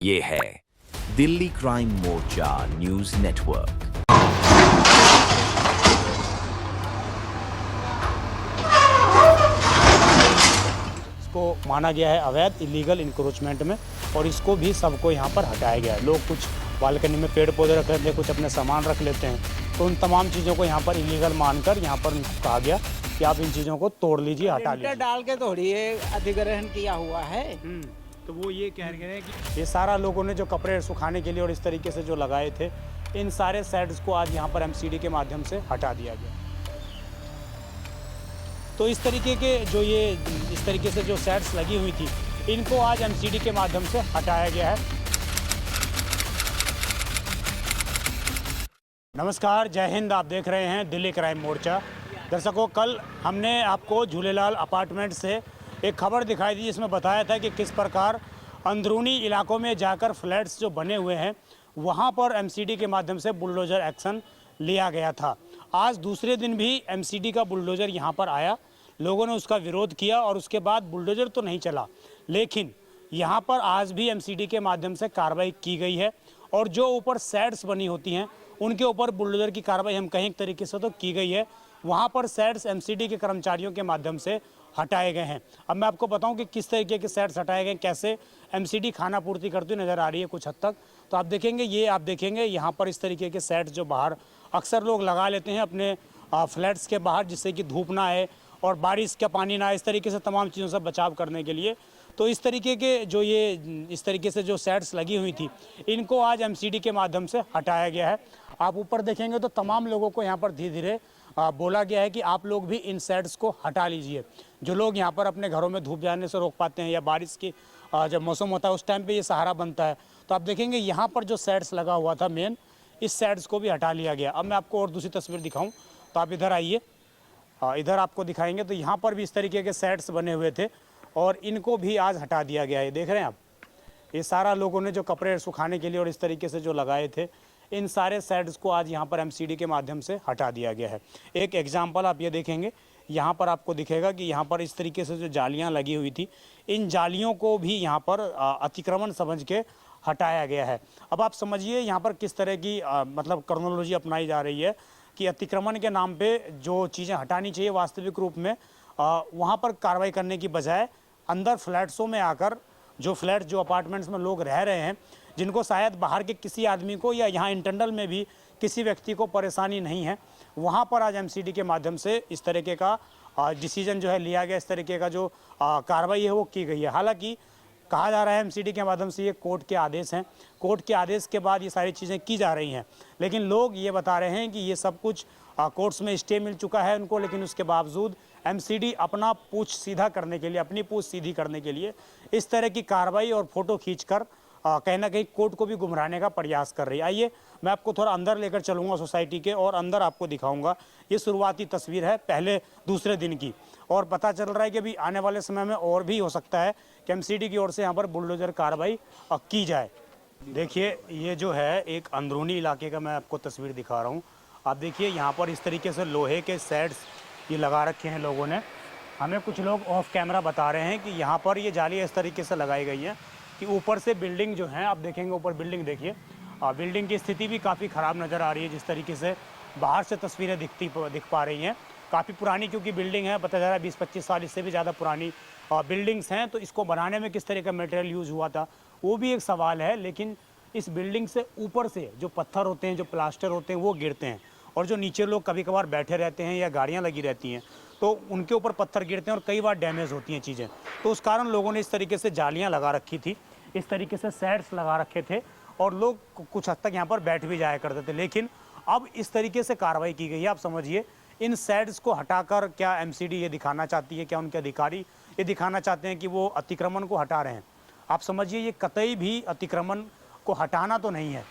ये है दिल्ली क्राइम मोर्चा news network. इसको माना गया है अवैध इलीगल इंक्रोचमेंट में और इसको भी सबको यहाँ पर हटाया गया है। लोग कुछ बालकनी में पेड़ पौधे रख लेते हैं, कुछ अपने सामान रख लेते हैं, तो उन तमाम चीज़ों को यहाँ पर इलीगल मानकर यहाँ पर उनको कहा गया कि आप इन चीज़ों को तोड़ लीजिए, हटा लीजिए। डाल के थोड़ी ये अधिग्रहण किया हुआ है। तो वो ये कह रहे हैं कि ये सारा लोगों ने जो कपड़े सुखाने के लिए और इस तरीके से जो लगाए थे, इन सारे सेट्स को आज यहाँ पर एमसीडी के माध्यम से हटा दिया गया। तो इस तरीके के इस तरीके से जो सेट्स लगी हुई थी, इनको आज एमसीडी के माध्यम से हटाया गया है। नमस्कार, जय हिंद। आप देख रहे हैं दिल्ली क्राइम मोर्चा। दर्शकों, कल हमने आपको झूलेलाल अपार्टमेंट से एक खबर दिखाई थी जिसमें बताया था कि किस प्रकार अंदरूनी इलाकों में जाकर फ्लैट्स जो बने हुए हैं वहां पर एमसीडी के माध्यम से बुलडोज़र एक्शन लिया गया था। आज दूसरे दिन भी एमसीडी का बुलडोज़र यहां पर आया, लोगों ने उसका विरोध किया और उसके बाद बुलडोज़र तो नहीं चला, लेकिन यहां पर आज भी एमसीडी के माध्यम से कार्रवाई की गई है और जो ऊपर सेट्स बनी होती हैं उनके ऊपर बुलडोज़र की कार्रवाई हम कहीं एक तरीके से तो की गई है। वहाँ पर सेट्स एमसीडी के कर्मचारियों के माध्यम से हटाए गए हैं। अब मैं आपको बताऊं कि किस तरीके के सेट्स हटाए गए, कैसे एमसीडी खाना पूर्ति करती हुई नज़र आ रही है कुछ हद तक। तो आप देखेंगे यहाँ पर इस तरीके के सेट्स जो बाहर अक्सर लोग लगा लेते हैं अपने फ्लैट्स के बाहर, जिससे कि धूप ना आए और बारिश का पानी ना आए, इस तरीके से तमाम चीज़ों से बचाव करने के लिए। तो इस तरीके के इस तरीके से जो सेट्स लगी हुई थी, इनको आज एमसीडी के माध्यम से हटाया गया है। आप ऊपर देखेंगे तो तमाम लोगों को यहाँ पर धीरे धीरे बोला गया है कि आप लोग भी इन सेट्स को हटा लीजिए। जो लोग यहाँ पर अपने घरों में धूप जाने से रोक पाते हैं या बारिश की जब मौसम होता है उस टाइम पे ये सहारा बनता है। तो आप देखेंगे यहाँ पर जो सेट्स लगा हुआ था मेन, इस सेट्स को भी हटा लिया गया। अब मैं आपको और दूसरी तस्वीर दिखाऊँ तो आप इधर आइए, इधर आपको दिखाएंगे तो यहाँ पर भी इस तरीके के सेट्स बने हुए थे और इनको भी आज हटा दिया गया है। देख रहे हैं आप, ये सारा लोगों ने जो कपड़े सुखाने के लिए और इस तरीके से जो लगाए थे, इन सारे सेट्स को आज यहाँ पर एमसीडी के माध्यम से हटा दिया गया है। एक एग्जाम्पल आप ये देखेंगे, यहाँ पर आपको दिखेगा कि यहाँ पर इस तरीके से जो जालियाँ लगी हुई थी, इन जालियों को भी यहाँ पर अतिक्रमण समझ के हटाया गया है। अब आप समझिए यहाँ पर किस तरह की मतलब क्रोनोलॉजी अपनाई जा रही है कि अतिक्रमण के नाम पे जो चीज़ें हटानी चाहिए वास्तविक रूप में वहाँ पर कार्रवाई करने की बजाय अंदर फ्लैट्सों में आकर जो अपार्टमेंट्स में लोग रह रहे हैं, जिनको शायद बाहर के किसी आदमी को या यहाँ इंटरनल में भी किसी व्यक्ति को परेशानी नहीं है, वहाँ पर आज एमसीडी के माध्यम से इस तरीके का डिसीजन जो है लिया गया, इस तरीके का जो कार्रवाई है वो की गई है। हालांकि कहा जा रहा है एमसीडी के माध्यम से ये कोर्ट के आदेश हैं, कोर्ट के आदेश के बाद ये सारी चीज़ें की जा रही हैं, लेकिन लोग ये बता रहे हैं कि ये सब कुछ कोर्ट्स में स्टे मिल चुका है उनको, लेकिन उसके बावजूद एमसीडी अपना पूछ सीधा करने के लिए, अपनी पूछ सीधी करने के लिए इस तरह की कार्रवाई और फोटो खींचकर कहीं ना कहीं कोर्ट को भी गुमराने का प्रयास कर रही है। आइए मैं आपको थोड़ा अंदर लेकर चलूँगा सोसाइटी के और अंदर आपको दिखाऊंगा। ये शुरुआती तस्वीर है पहले दूसरे दिन की और पता चल रहा है कि अभी आने वाले समय में और भी हो सकता है कि एमसीडी की ओर से यहाँ पर बुलडोजर कार्रवाई की जाए। देखिए, ये जो है एक अंदरूनी इलाके का मैं आपको तस्वीर दिखा रहा हूँ। आप देखिए यहाँ पर इस तरीके से लोहे के सेट्स ये लगा रखे हैं लोगों ने। हमें कुछ लोग ऑफ कैमरा बता रहे हैं कि यहाँ पर ये जाली इस तरीके से लगाई गई है कि ऊपर से बिल्डिंग जो है, आप देखेंगे ऊपर बिल्डिंग देखिए, बिल्डिंग की स्थिति भी काफ़ी ख़राब नज़र आ रही है। जिस तरीके से बाहर से तस्वीरें दिख पा रही हैं, काफ़ी पुरानी क्योंकि बिल्डिंग है, पता जा रहा है 20-25 साल इससे भी ज़्यादा पुरानी बिल्डिंग्स हैं। तो इसको बनाने में किस तरह का मटेरियल यूज़ हुआ था वो भी एक सवाल है, लेकिन इस बिल्डिंग से ऊपर से जो पत्थर होते हैं, जो प्लास्टर होते हैं वो गिरते हैं और जो नीचे लोग कभी कभार बैठे रहते हैं या गाड़ियाँ लगी रहती हैं तो उनके ऊपर पत्थर गिरते हैं और कई बार डैमेज होती हैं चीज़ें। तो उस कारण लोगों ने इस तरीके से जालियाँ लगा रखी थी, इस तरीके से सेट्स लगा रखे थे और लोग कुछ हद तक यहाँ पर बैठ भी जाया करते थे। लेकिन अब इस तरीके से कार्रवाई की गई है। आप समझिए, इन सेट्स को हटाकर क्या एमसीडी ये दिखाना चाहती है, क्या उनके अधिकारी ये दिखाना चाहते हैं कि वो अतिक्रमण को हटा रहे हैं? आप समझिए, ये कतई भी अतिक्रमण को हटाना तो नहीं है,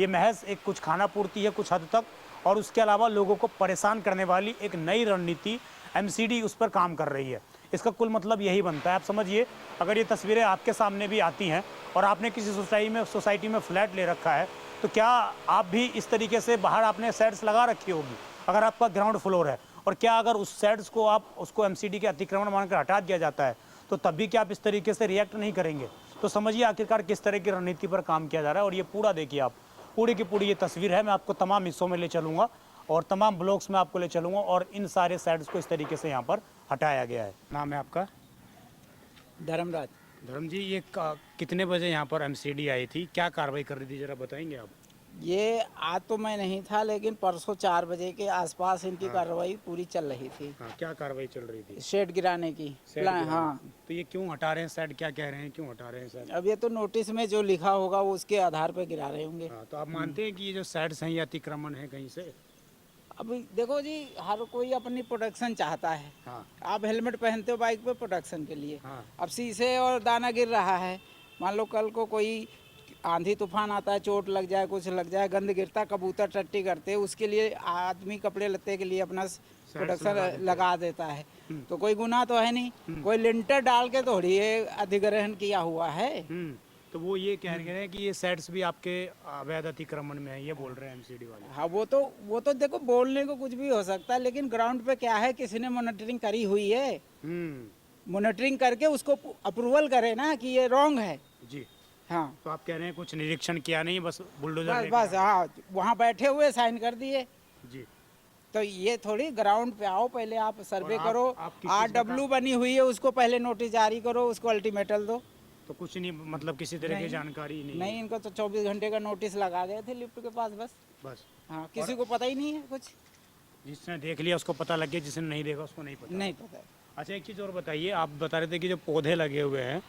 ये महज एक कुछ खाना पूर्ति है कुछ हद तक, और उसके अलावा लोगों को परेशान करने वाली एक नई रणनीति एमसीडी उस पर काम कर रही है। इसका कुल मतलब यही बनता है। आप समझिए, अगर ये तस्वीरें आपके सामने भी आती हैं और आपने किसी सोसाइटी में फ्लैट ले रखा है, तो क्या आप भी इस तरीके से बाहर आपने सेट्स लगा रखी होगी अगर आपका ग्राउंड फ्लोर है, और क्या अगर उस सेट्स को उसको एमसीडी के अतिक्रमण मानकर हटा दिया जाता है तो तब भी क्या आप इस तरीके से रिएक्ट नहीं करेंगे? तो समझिए आखिरकार किस तरह की रणनीति पर काम किया जा रहा है। और ये पूरा देखिए आप, पूरी की पूरी ये तस्वीर है। मैं आपको तमाम हिस्सों में ले चलूँगा और तमाम ब्लॉक्स में आपको ले चलूँगा और इन सारे साइड्स को इस तरीके से यहाँ पर हटाया गया है। नाम है आपका? धर्मराज। धर्म जी, ये कितने बजे यहाँ पर एमसीडी आई थी, क्या कार्रवाई कर रही थी, जरा बताएंगे आप? ये आज तो मैं नहीं था, लेकिन परसों 4 बजे के आसपास इनकी कार्रवाई पूरी चल रही थी। हाँ, क्या कार्रवाई चल रही थी? शेड गिराने की। हाँ। तो ये क्यों हटा रहे हैं साइड, क्या कह रहे हैं, क्यों हटा रहे हैं साइड? अब ये तो नोटिस में जो लिखा होगा वो उसके आधार पर गिरा रहे होंगे। हाँ, तो आप मानते हैं कि ये जो साइड्स हैं ये अतिक्रमण है कहीं से? अब देखो जी, हर कोई अपनी प्रोटेक्शन चाहता है। हाँ। आप हेलमेट पहनते हो बाइक पे प्रोटेक्शन के लिए। हाँ। अब शीशे और दाना गिर रहा है, मान लो कल को कोई आंधी तूफान आता है, चोट लग जाए, कुछ लग जाए, गंद गिरता, कबूतर टट्टी करते, उसके लिए आदमी कपड़े लत्ते के लिए अपना प्रोटेक्शन लगा देता है। तो कोई गुनाह तो है नहीं, कोई लिंटर डाल के थोड़ी ये अधिग्रहण किया हुआ है। तो वो ये कह रहे हैं कि ये साइड्स भी आपके अवैध अतिक्रमण में है, ये बोल रहे हैं एमसीडी वाले। हाँ, वो तो देखो, बोलने को कुछ भी हो सकता है, लेकिन ग्राउंड पे क्या है, किसी ने मॉनिटरिंग करी हुई है। मॉनिटरिंग करके उसको अप्रूवल करे ना कि ये रॉन्ग है जी। हाँ। तो आप कह रहे हैं कुछ निरीक्षण किया नहीं, बस बुलडोजर बस हाँ, वहाँ बैठे हुए साइन कर दिए जी। तो ये थोड़ी ग्राउंड पे आओ, पहले आप सर्वे करो, आप RW बनी हुई है, उसको पहले नोटिस जारी करो, उसको अल्टीमेटल दो। तो कुछ नहीं, मतलब किसी तरह की जानकारी नहीं? इनको तो 24 घंटे का नोटिस लगा गए थे लिफ्ट के पास बस। हाँ, किसी को पता ही नहीं है कुछ। जिसने देख लिया उसको पता लग गया, जिसने नहीं देखा उसको नहीं पता। अच्छा, एक चीज़ और बताइए, आप बता रहे थे कि जो पौधे लगे हुए हैं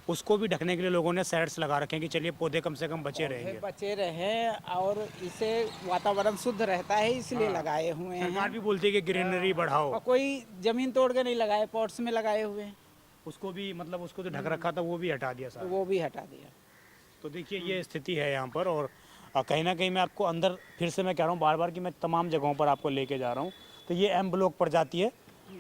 उसको भी ढकने के लिए लोगों ने साइड्स लगा रखे हैं कि चलिए पौधे कम से कम बचे रहें और इससे वातावरण शुद्ध रहता है, इसलिए लगाए हुए हैं। सरकार भी बोलती है कि ग्रीनरी बढ़ाओ। और कोई जमीन तोड़ के नहीं लगाए, पॉट्स में लगाए हुए हैं। उसको भी, मतलब उसको जो ढक रखा था वो भी हटा दिया सारा? वो भी हटा दिया। तो देखिए ये स्थिति है यहाँ पर। और कहीं ना कहीं मैं आपको अंदर, फिर से मैं कह रहा हूँ बार बार कि मैं तमाम जगहों पर आपको लेके जा रहा हूँ। तो ये M ब्लॉक पर जाती है,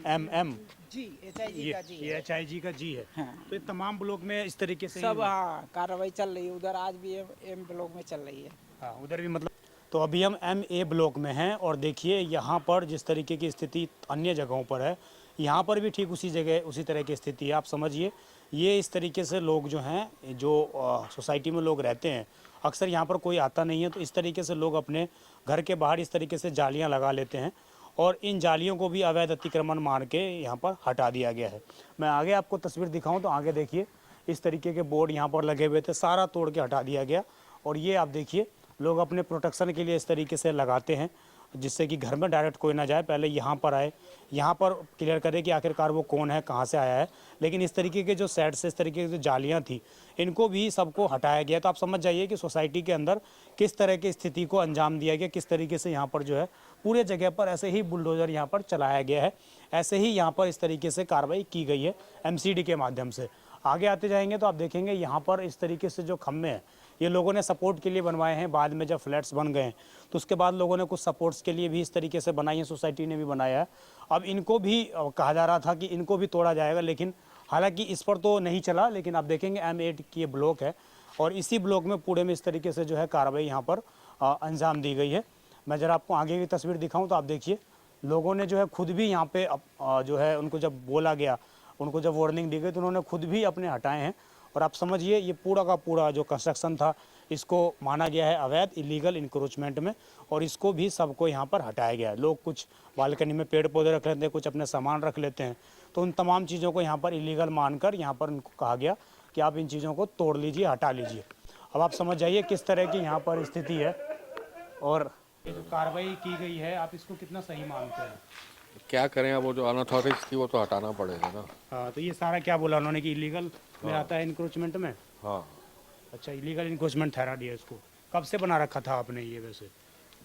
MM जी, HIG का जी है। ये HIG का जी है। हाँ। तो ये तमाम ब्लॉक में इस तरीके से सब, हाँ, कार्रवाई चल रही है। उधर आज भी M ब्लॉक में चल रही है। हाँ, उधर भी मतलब। तो अभी हम MA ब्लॉक में हैं और देखिए यहाँ पर जिस तरीके की स्थिति अन्य जगहों पर है, यहाँ पर भी ठीक उसी जगह उसी तरह की स्थिति है। आप समझिए, ये इस तरीके से लोग जो हैं, जो सोसाइटी में लोग रहते हैं, अक्सर यहाँ पर कोई आता नहीं है, तो इस तरीके से लोग अपने घर के बाहर इस तरीके से जालियाँ लगा लेते हैं और इन जालियों को भी अवैध अतिक्रमण मान के यहाँ पर हटा दिया गया है। मैं आगे आपको तस्वीर दिखाऊं तो आगे देखिए, इस तरीके के बोर्ड यहाँ पर लगे हुए थे, सारा तोड़ के हटा दिया गया। और ये आप देखिए, लोग अपने प्रोटेक्शन के लिए इस तरीके से लगाते हैं, जिससे कि घर में डायरेक्ट कोई ना जाए, पहले यहाँ पर आए, यहाँ पर क्लियर करे कि आखिरकार वो कौन है, कहाँ से आया है। लेकिन इस तरीके के जो सेट से इस तरीके की जो जालियाँ थी, इनको भी सबको हटाया गया। तो आप समझ जाइए कि सोसाइटी के अंदर किस तरह की स्थिति को अंजाम दिया गया, किस तरीके से यहाँ पर जो है पूरे जगह पर ऐसे ही बुलडोज़र यहाँ पर चलाया गया है, ऐसे ही यहाँ पर इस तरीके से कार्रवाई की गई है MCD के माध्यम से। आगे आते जाएंगे तो आप देखेंगे यहाँ पर इस तरीके से जो खम्भे हैं, ये लोगों ने सपोर्ट के लिए बनवाए हैं। बाद में जब फ्लैट्स बन गए तो उसके बाद लोगों ने कुछ सपोर्ट्स के लिए भी इस तरीके से बनाई है, सोसाइटी ने भी बनाया है। अब इनको भी कहा जा रहा था कि इनको भी तोड़ा जाएगा, लेकिन हालांकि इस पर तो नहीं चला। लेकिन आप देखेंगे M8 की ये ब्लॉक है और इसी ब्लॉक में पूरे में इस तरीके से जो है कार्रवाई यहाँ पर अंजाम दी गई है। मैं ज़रा आपको आगे की तस्वीर दिखाऊँ तो आप देखिए, लोगों ने जो है खुद भी यहाँ पे जो है, उनको जब बोला गया, उनको जब वार्निंग दी गई तो उन्होंने खुद भी अपने हटाए हैं। और आप समझिए, ये पूरा का पूरा जो कंस्ट्रक्शन था, इसको माना गया है अवैध, इलीगल इंक्रोचमेंट में, और इसको भी सबको यहाँ पर हटाया गया है। लोग कुछ बालकनी में पेड़ पौधे रख लेते हैं, कुछ अपने सामान रख लेते हैं, तो उन तमाम चीज़ों को यहाँ पर इलीगल मानकर यहाँ पर उनको कहा गया कि आप इन चीज़ों को तोड़ लीजिए, हटा लीजिए। अब आप समझ जाइए किस तरह की यहाँ पर स्थिति है। और ये जो कार्रवाई की गई है, आप इसको कितना सही मानते हैं? क्या करें, अब वो जो अनऑथोराइज थी वो तो हटाना पड़ेगा ना। हाँ, तो ये सारा क्या बोला उन्होंने कि इलीगल में आता है इंक्रोचमेंट में? हाँ। अच्छा, इलीगल इंक्रोचमेंट ठहरा दिया इसको। कब से बना रखा था आपने ये? वैसे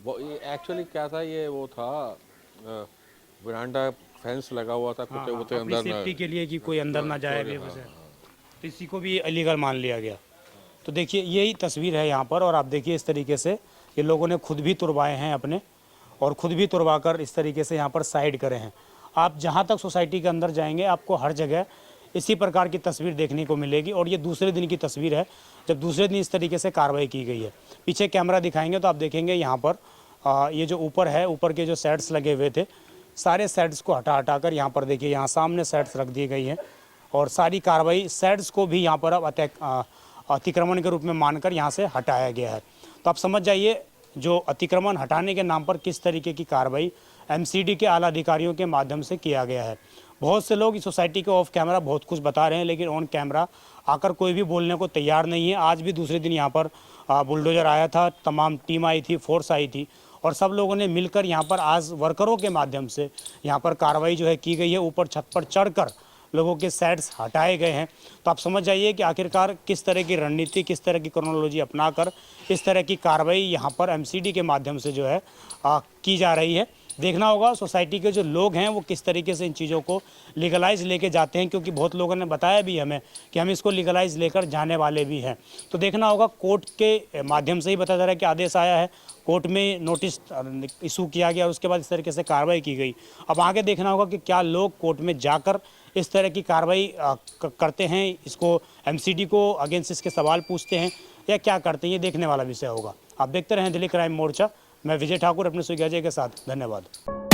वो ये एक्चुअली क्या था, ये वो था वरांडा फेंस लगा हुआ था, कुत्ते वुत्ते अंदर सेफ्टी के लिए कि कोई अंदर ना जाए, तो इसी को भी इलीगल मान लिया गया। तो देखिए यही तस्वीर है यहाँ पर, और आप देखिए इस तरीके से ये लोगों ने खुद भी तुड़वाए हैं अपने, और खुद भी तुड़वा कर इस तरीके से यहाँ पर साइड करे हैं। आप जहाँ तक सोसाइटी के अंदर जाएंगे, आपको हर जगह इसी प्रकार की तस्वीर देखने को मिलेगी। और ये दूसरे दिन की तस्वीर है, जब दूसरे दिन इस तरीके से कार्रवाई की गई है। पीछे कैमरा दिखाएंगे तो आप देखेंगे यहाँ पर ये जो ऊपर है, ऊपर के जो सेट्स लगे हुए थे, सारे सेट्स को हटा कर यहाँ पर देखिए, यहाँ सामने सेट्स रख दी गई हैं और सारी कार्रवाई सेड्स को भी यहाँ पर अब अतिक्रमण के रूप में मानकर यहाँ से हटाया गया है। तो आप समझ जाइए जो अतिक्रमण हटाने के नाम पर किस तरीके की कार्रवाई एमसीडी के आला अधिकारियों के माध्यम से किया गया है। बहुत से लोग इस सोसाइटी के ऑफ कैमरा बहुत कुछ बता रहे हैं, लेकिन ऑन कैमरा आकर कोई भी बोलने को तैयार नहीं है। आज भी दूसरे दिन यहाँ पर बुलडोजर आया था, तमाम टीम आई थी, फोर्स आई थी और सब लोगों ने मिलकर यहाँ पर आज वर्करों के माध्यम से यहाँ पर कार्रवाई जो है की गई है। ऊपर छत पर चढ़कर लोगों के सेट्स हटाए गए हैं। तो आप समझ जाइए कि आखिरकार किस तरह की रणनीति, किस तरह की क्रोनोलॉजी अपनाकर इस तरह की कार्रवाई यहाँ पर एमसीडी के माध्यम से जो है की जा रही है। देखना होगा सोसाइटी के जो लोग हैं वो किस तरीके से इन चीज़ों को लीगलाइज लेके जाते हैं, क्योंकि बहुत लोगों ने बताया भी हमें कि हम इसको लीगलाइज लेकर जाने वाले भी हैं। तो देखना होगा, कोर्ट के माध्यम से ही बताया जा रहा है कि आदेश आया है, कोर्ट में नोटिस इशू किया गया और उसके बाद इस तरीके से कार्रवाई की गई। अब आगे देखना होगा कि क्या लोग कोर्ट में जाकर इस तरह की कार्रवाई करते हैं, इसको एमसीडी को अगेंस्ट इसके सवाल पूछते हैं या क्या करते हैं, ये देखने वाला विषय होगा। आप देखते रहें दिल्ली क्राइम मोर्चा। मैं विजय ठाकुर अपने सुगी अजय के साथ। धन्यवाद।